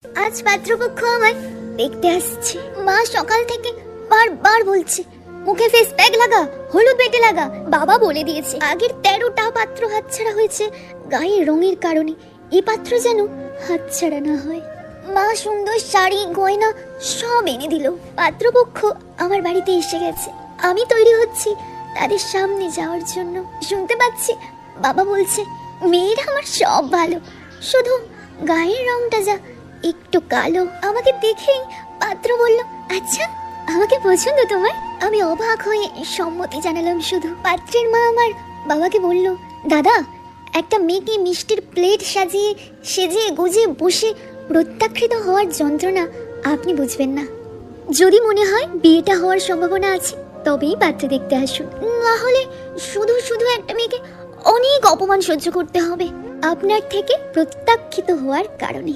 আজ পাত্রপক্ষ আমায় দেখতে আসছে। মা সকাল থেকে বারবার বলছে মুখে ফেস প্যাক লাগা, হলুদ বেটে লাগা। বাবা বলে দিয়েছে আগের 13টা পাত্র হাতছাড়া হয়েছে গায়ের রঙের কারণে, এই পাত্র যেন হাতছাড়া না হয়। মা সুন্দর শাড়ি গয়না সব এনে দিল। পাত্রপক্ষ আমার বাড়িতে এসে গেছে, আমি তৈরি হচ্ছি তাদের সামনে যাওয়ার জন্য। শুনতে পাচ্ছি বাবা বলছে মেয়েরা আমার সব ভালো, শুধু গায়ের রংটা যা একটু কালো। আমাকে দেখেই পাত্র বলল আচ্ছা আমাকে পছন্দ তোমার? আমি অবাক হয়ে সম্মতি জানালাম শুধু। পাত্রের মা আমার বাবাকে বলল দাদা, একটা মেয়েকে মিষ্টির প্লেট সাজিয়ে সেজে গুজে বসে প্রত্যাখ্যিত হওয়ার যন্ত্রণা আপনি বুঝবেন না। যদি মনে হয় বিয়েটা হওয়ার সম্ভাবনা আছে তবেই পাত্র দেখতে আসুন, না হলে শুধু শুধু একটা মেয়েকে অনেক অপমান সহ্য করতে হবে আপনার থেকে প্রত্যাখ্যিত হওয়ার কারণে।